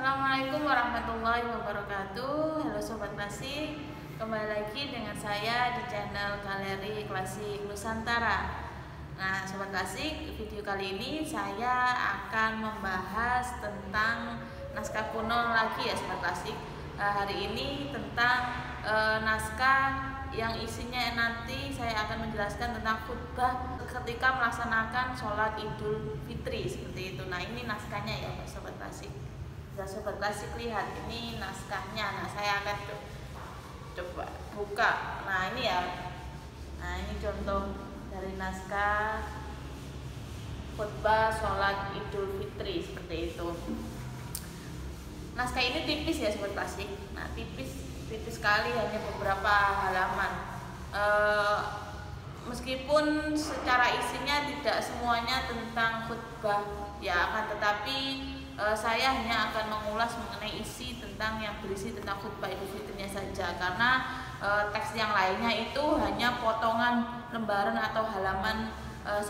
Assalamualaikum warahmatullahi wabarakatuh. Halo Sobat Klasik, kembali lagi dengan saya di channel Galeri Klasik Nusantara. Nah Sobat Klasik, video kali ini saya akan membahas tentang naskah kuno lagi ya Sobat Klasik. Hari ini tentang naskah yang isinya nanti saya akan menjelaskan tentang khutbah ketika melaksanakan sholat Idul Fitri seperti itu. Nah ini naskahnya ya Sobat Klasik. Bisa Sobat Klasik lihat ini naskahnya. Nah saya akan coba buka. Nah ini ya. Nah ini contoh dari naskah khutbah sholat Idul Fitri seperti itu. Naskah ini tipis ya Sobat Klasik. Nah tipis sekali, hanya beberapa halaman. Meskipun secara isinya tidak semuanya tentang khutbah ya, akan tetapi saya hanya akan mengulas mengenai isi tentang yang berisi tentang khutbah Idul Fitrinya saja, karena teks yang lainnya itu hanya potongan lembaran atau halaman 1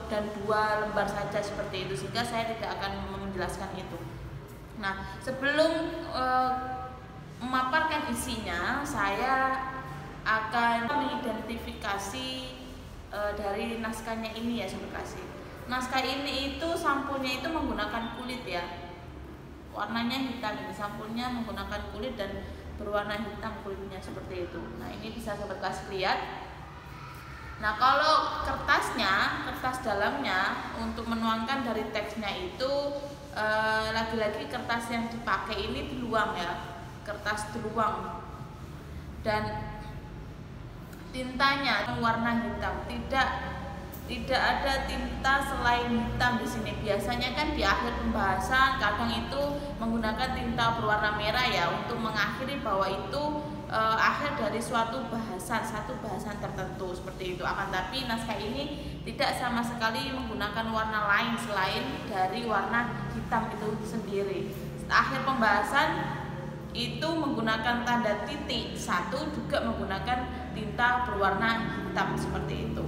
dan 2 lembar saja seperti itu, sehingga saya tidak akan menjelaskan itu. Nah sebelum memaparkan isinya, saya akan mengidentifikasi dari naskahnya ini ya Sobat Klasik. Naskah ini itu sampulnya itu menggunakan kulit ya, warnanya hitam. Ini sampulnya menggunakan kulit dan berwarna hitam kulitnya seperti itu. Nah ini bisa Sobat Klasik lihat. Nah kalau kertas dalamnya untuk menuangkan dari teksnya itu lagi-lagi kertas yang dipakai ini diluang ya, kertas diluang, dan tintanya warna hitam. Tidak ada tinta selain hitam di sini. Biasanya kan di akhir pembahasan kadang itu menggunakan tinta berwarna merah ya, untuk mengakhiri bahwa itu akhir dari satu bahasan tertentu seperti itu. Akan tapi naskah ini tidak sama sekali menggunakan warna lain selain dari warna hitam itu sendiri. Akhir pembahasan itu menggunakan tanda titik 1, juga menggunakan tinta berwarna hitam seperti itu,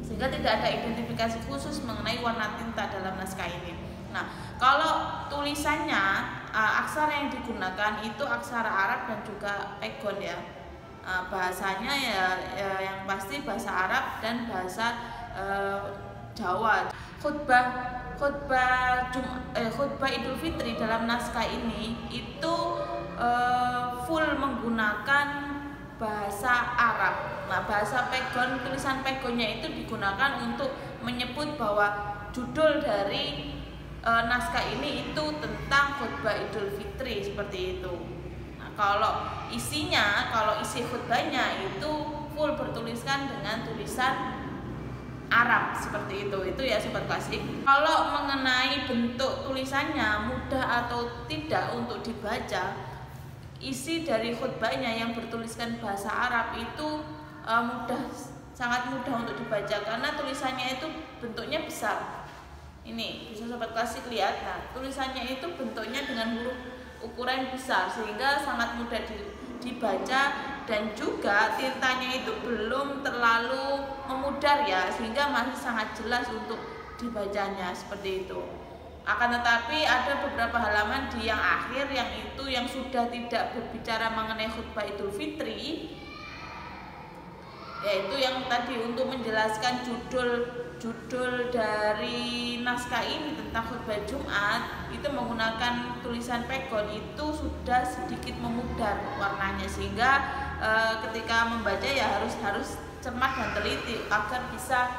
sehingga tidak ada identifikasi khusus mengenai warna tinta dalam naskah ini. Nah kalau tulisannya, aksara yang digunakan itu aksara Arab dan juga pegon ya. Bahasanya ya yang pasti bahasa Arab dan bahasa Jawa. Khutbah Idul Fitri dalam naskah ini itu full menggunakan bahasa Arab. Nah bahasa pegon, tulisan pegonnya itu digunakan untuk menyebut bahwa judul dari naskah ini itu tentang khutbah Idul Fitri seperti itu. Nah kalau isi khutbahnya itu full bertuliskan dengan tulisan Arab seperti itu ya Sobat Klasik. Kalau mengenai bentuk tulisannya mudah atau tidak untuk dibaca, isi dari khutbahnya yang bertuliskan bahasa Arab itu sangat mudah untuk dibaca, karena tulisannya itu bentuknya besar. Ini bisa Sobat Klasik lihat. Nah tulisannya itu bentuknya dengan huruf ukuran besar, sehingga sangat mudah dibaca, dan juga tintanya itu belum terlalu memudar ya, sehingga masih sangat jelas untuk dibacanya seperti itu. Akan tetapi ada beberapa halaman di yang akhir yang sudah tidak berbicara mengenai khutbah Idul Fitri, yaitu yang tadi untuk menjelaskan judul dari naskah ini tentang khutbah Jumat, itu menggunakan tulisan pegon, itu sudah sedikit memudar warnanya, sehingga ketika membaca ya harus cermat dan teliti agar bisa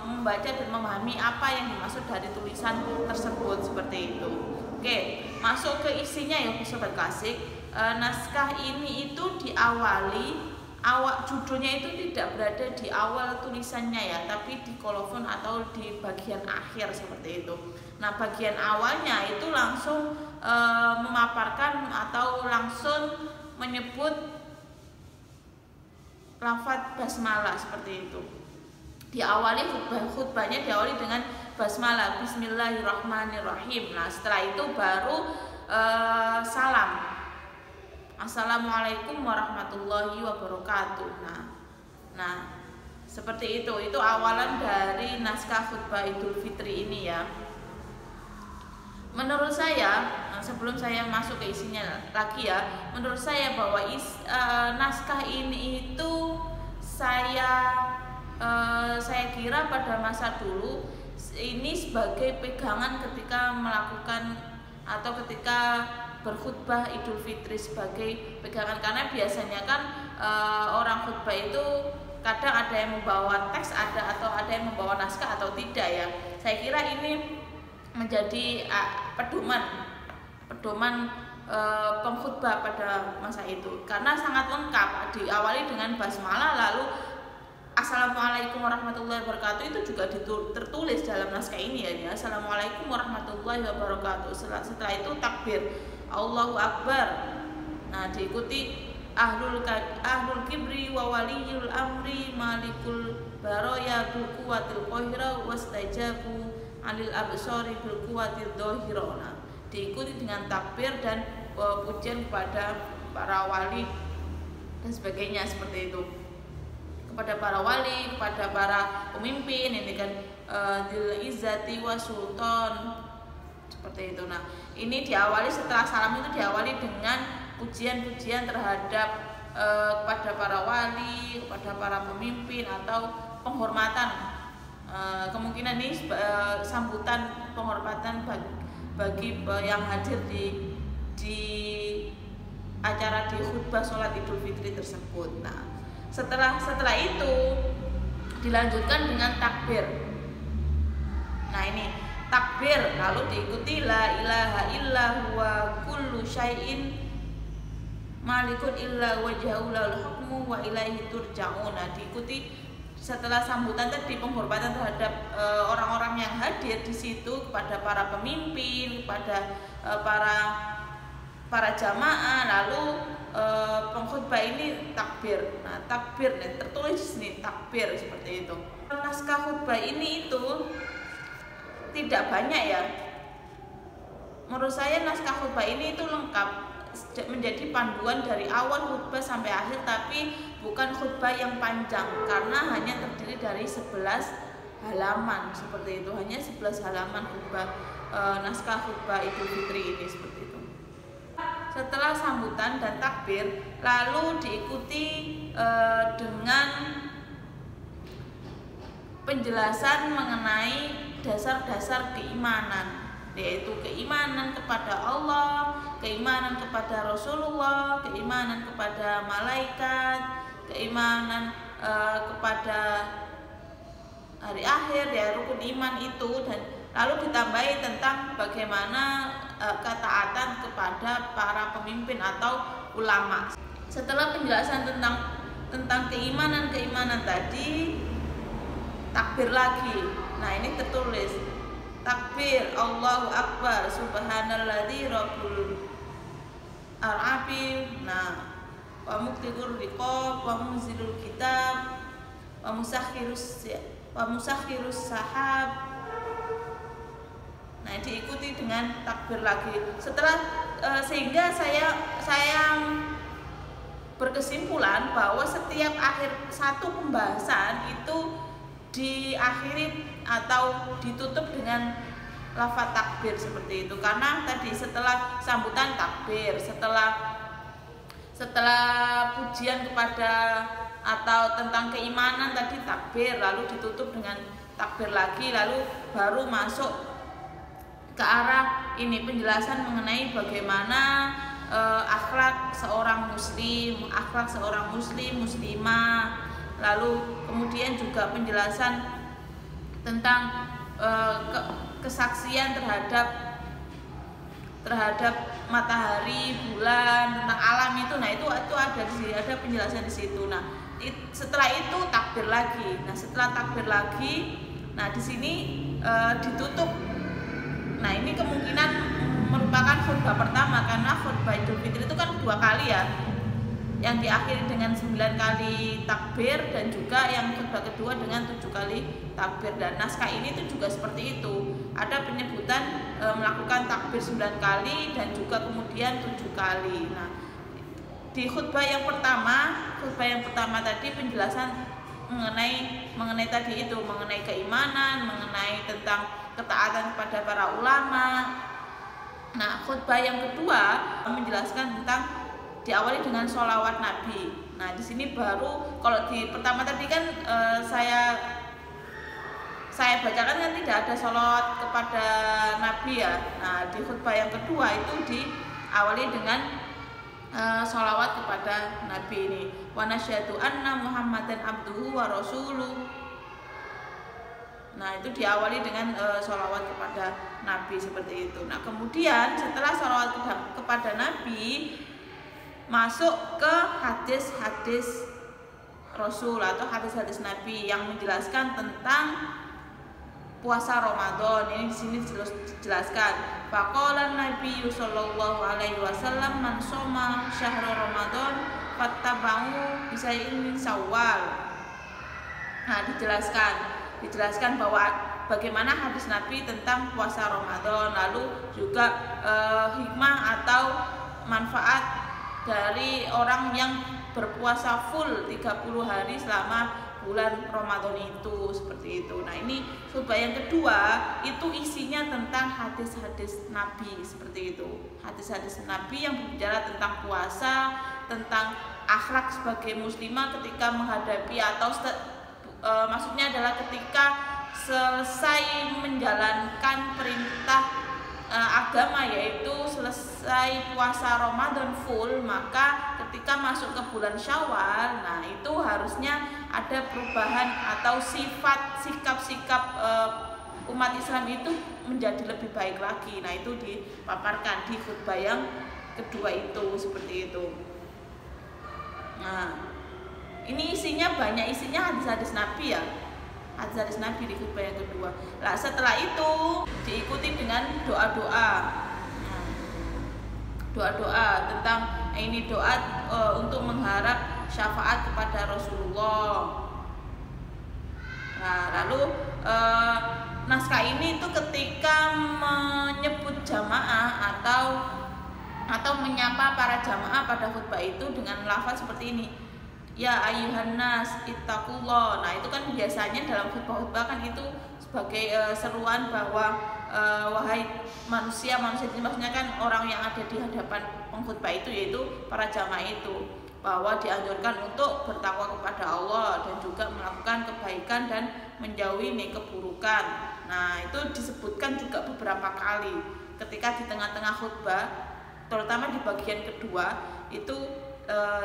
membaca dan memahami apa yang dimaksud dari tulisan tersebut seperti itu. Oke, masuk ke isinya ya Sobat Klasik. Naskah ini itu diawali, judulnya itu tidak berada di awal tulisannya ya, tapi di kolofon atau di bagian akhir seperti itu. Nah bagian awalnya itu langsung memaparkan atau langsung menyebut lafaz basmalah seperti itu. Diawali khutbahnya diawali dengan basmalah, Bismillahirrahmanirrahim. Nah setelah itu baru salam, Assalamualaikum warahmatullahi wabarakatuh. Nah seperti itu awalan dari naskah khutbah Idul Fitri ini ya. menurut saya, sebelum saya masuk ke isinya lagi ya, menurut saya bahwa naskah ini itu saya kira pada masa dulu ini sebagai pegangan ketika melakukan atau ketika berkhutbah Idul Fitri, sebagai pegangan, karena biasanya kan orang khutbah itu kadang ada yang membawa teks atau ada yang membawa naskah atau tidak ya. Saya kira ini menjadi pedoman pengkhutbah pada masa itu, karena sangat lengkap, diawali dengan basmalah, lalu Assalamualaikum warahmatullahi wabarakatuh itu juga tertulis dalam naskah ini ya. Assalamualaikum warahmatullahi wabarakatuh. Setelah itu takbir Allahu Akbar. Nah, diikuti ahlul kibri wa waliyul amri malikul baroya bil quwwatil qahira wastajabu alil absari bil quwwatil dhahira. Nah, diikuti dengan takbir dan pujian kepada para wali dan sebagainya, seperti itu, kepada para wali, kepada para pemimpin, ini kan dil izzati wa sultan, seperti itu. Nah, ini diawali, setelah salam itu diawali dengan pujian-pujian terhadap kepada para wali, kepada para pemimpin, atau penghormatan. Kemungkinan ini sambutan penghormatan bagi yang hadir di acara di khutbah sholat Idul Fitri tersebut. Nah, setelah itu dilanjutkan dengan takbir. Nah, ini takbir, lalu diikuti la ilaha illa huwa kullu syai'in malikun illa wajhahu lahul hukmu wa ilaihi turja'un. Nah, diikuti setelah sambutan tadi penghormatan terhadap orang-orang yang hadir di situ, kepada para pemimpin, kepada para jamaah, lalu pengkhutbah ini takbir. Nah, takbir nih tertulis di sini takbir, seperti itu. Naskah khutbah ini itu tidak banyak ya. Menurut saya naskah khutbah ini itu lengkap, menjadi panduan dari awal khutbah sampai akhir, tapi bukan khutbah yang panjang karena hanya terdiri dari 11 halaman, seperti itu. Hanya 11 halaman khutbah naskah khutbah Idul Fitri ini, seperti itu. Setelah sambutan dan takbir, lalu diikuti dengan penjelasan mengenai dasar-dasar keimanan, yaitu keimanan kepada Allah, keimanan kepada Rasulullah, keimanan kepada malaikat, keimanan kepada hari akhir, ya, rukun iman itu, dan lalu ditambahi tentang bagaimana ketaatan kepada para pemimpin atau ulama. Setelah penjelasan tentang keimanan tadi, takbir lagi. Nah, ini tertulis takbir Allahu Akbar subhanalladzi rabbul arabi. Nah, wa muqtidur riqab wa munzilul kitab wa musakhirus sahab. Nah, diikuti dengan takbir lagi. Setelah sehingga saya berkesimpulan bahwa setiap akhir satu pembahasan itu diakhiri atau ditutup dengan lafaz takbir, seperti itu. Karena tadi setelah sambutan takbir, setelah pujian kepada atau tentang keimanan tadi takbir, lalu ditutup dengan takbir lagi, lalu baru masuk ke arah ini penjelasan mengenai bagaimana akhlak seorang muslim, muslimah, lalu kemudian juga penjelasan tentang kesaksian terhadap matahari, bulan, tentang alam itu. Nah, itu ada di sini, ada penjelasan di situ. Nah, setelah itu takbir lagi. Nah, setelah takbir lagi, nah di sini ditutup. Nah, ini kemungkinan merupakan khutbah pertama, karena khutbah Idul Fitri itu kan 2 kali ya, yang diakhiri dengan 9 kali takbir, dan juga yang khutbah kedua dengan 7 kali takbir. Dan naskah ini tuh juga seperti itu, ada penyebutan melakukan takbir 9 kali dan juga kemudian 7 kali. Nah, di khutbah yang pertama tadi penjelasan mengenai tadi itu, mengenai keimanan, mengenai tentang ketaatan kepada para ulama, Nah, khutbah yang kedua menjelaskan tentang diawali dengan sholawat Nabi. Nah, di sini baru, kalau di pertama tadi kan saya bacakan kan tidak ada sholawat kepada Nabi ya. Nah, di khutbah yang kedua itu diawali dengan sholawat kepada Nabi ini. Wa nasyhadu anna Muhammadan abduhu wa rasuluh. Nah, itu diawali dengan sholawat kepada Nabi seperti itu. Nah, kemudian setelah sholawat kepada Nabi, masuk ke hadis-hadis Rasul atau hadis-hadis Nabi yang menjelaskan tentang puasa Ramadan. Ini di sini dijelaskan. Faqala Nabi sallallahu alaihi wasallam man shoma syahrul Ramadan fattaba'u bisai'in min Syawal. Nah, dijelaskan bahwa bagaimana hadis Nabi tentang puasa Ramadan, lalu juga hikmah atau manfaat dari orang yang berpuasa full 30 hari selama bulan Ramadan itu, seperti itu. Nah, ini khutbah yang kedua itu isinya tentang hadis-hadis Nabi seperti itu. Hadis-hadis Nabi yang berbicara tentang puasa, tentang akhlak sebagai muslimah ketika menghadapi atau maksudnya adalah ketika selesai menjalankan perintah agama, yaitu selesai puasa Ramadan full, maka ketika masuk ke bulan Syawal, nah itu harusnya ada perubahan atau sikap-sikap umat Islam itu menjadi lebih baik lagi. Nah, itu dipaparkan di khutbah yang kedua itu, seperti itu. Nah, ini isinya hadis-hadis Nabi ya, hadis-hadis Nabi di khutbah yang kedua. Nah, setelah itu diikuti dengan doa-doa. Doa-doa tentang ini doa untuk mengharap syafaat kepada Rasulullah. Nah, lalu naskah ini itu ketika menyebut jamaah atau menyapa para jamaah pada khutbah itu dengan lafaz seperti ini. Ya ayuhan nas ittaqullah. Nah, itu kan biasanya dalam khutbah-khutbah kan itu sebagai seruan bahwa wahai manusia ini maksudnya kan orang yang ada di hadapan pengkhutbah itu, yaitu para jamaah itu, bahwa dianjurkan untuk bertakwa kepada Allah dan juga melakukan kebaikan dan menjauhi keburukan. Nah, itu disebutkan juga beberapa kali ketika di tengah-tengah khutbah, terutama di bagian kedua itu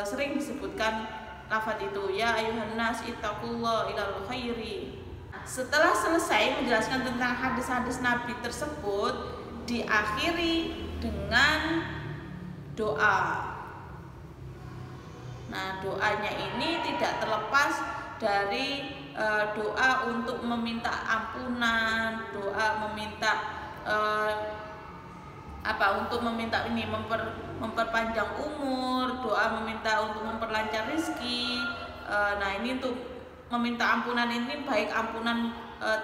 sering disebutkan lafaz itu, ya ayuhan nas ittaqullah ilal khairi. Setelah selesai menjelaskan tentang hadis-hadis Nabi tersebut, diakhiri dengan doa. Nah, doanya ini tidak terlepas dari doa untuk meminta ampunan, doa meminta untuk meminta ini memperpanjang umur, doa meminta untuk memperlancar rezeki. Nah, ini untuk meminta ampunan ini baik ampunan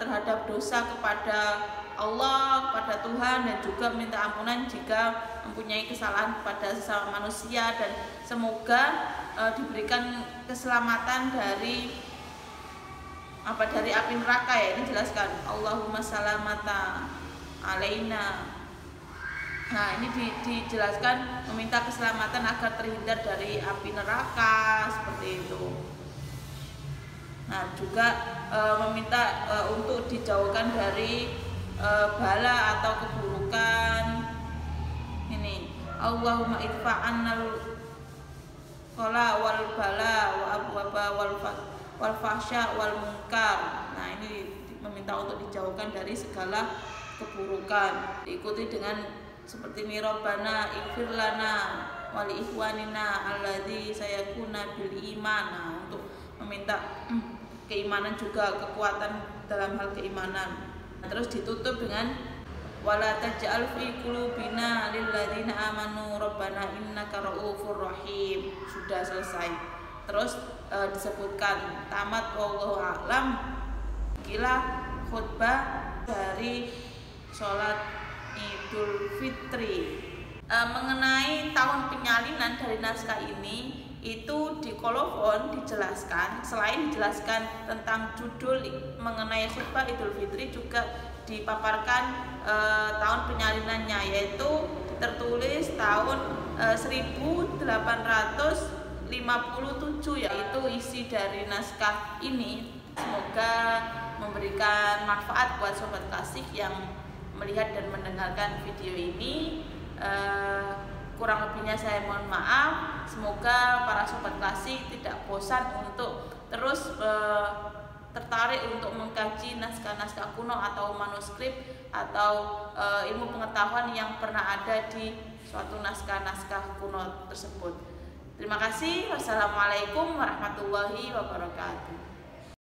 terhadap dosa kepada Allah, kepada Tuhan, dan juga meminta ampunan jika mempunyai kesalahan kepada sesama manusia, dan semoga diberikan keselamatan dari api neraka ya. Ini jelaskan Allahumma salamata alaina. Nah, ini dijelaskan meminta keselamatan agar terhindar dari api neraka, seperti itu. Nah, juga meminta untuk dijauhkan dari bala atau keburukan. Ini Allahumma idfa'annal qala wal bala wa abwaba wal fahsya wal munkar. Nah, ini meminta untuk dijauhkan dari segala keburukan. Diikuti dengan seperti ini, Rabbana ighfir lana wa li ikhwanina alladzi sayakuna bil iman. Nah, untuk meminta keimanan juga, kekuatan dalam hal keimanan. Nah, terus ditutup dengan wala taj'al fi qulubina lil ladzina amanu rabbana innaka ra'ufur rahim. Sudah selesai. Terus disebutkan tamat wallahu a'lam. Kila khutbah dari sholat Idul Fitri. Mengenai tahun penyalinan dari naskah ini, itu di kolofon dijelaskan, selain dijelaskan tentang judul mengenai khutbah Idul Fitri, juga dipaparkan tahun penyalinannya, yaitu tertulis tahun 1857, yaitu isi dari naskah ini. Semoga memberikan manfaat buat sobat klasik yang melihat dan mendengarkan video ini. Kurang lebihnya saya mohon maaf. Semoga para sobat klasik tidak bosan untuk terus tertarik untuk mengkaji naskah-naskah kuno atau manuskrip atau ilmu pengetahuan yang pernah ada di suatu naskah-naskah kuno tersebut. Terima kasih. Wassalamualaikum warahmatullahi wabarakatuh.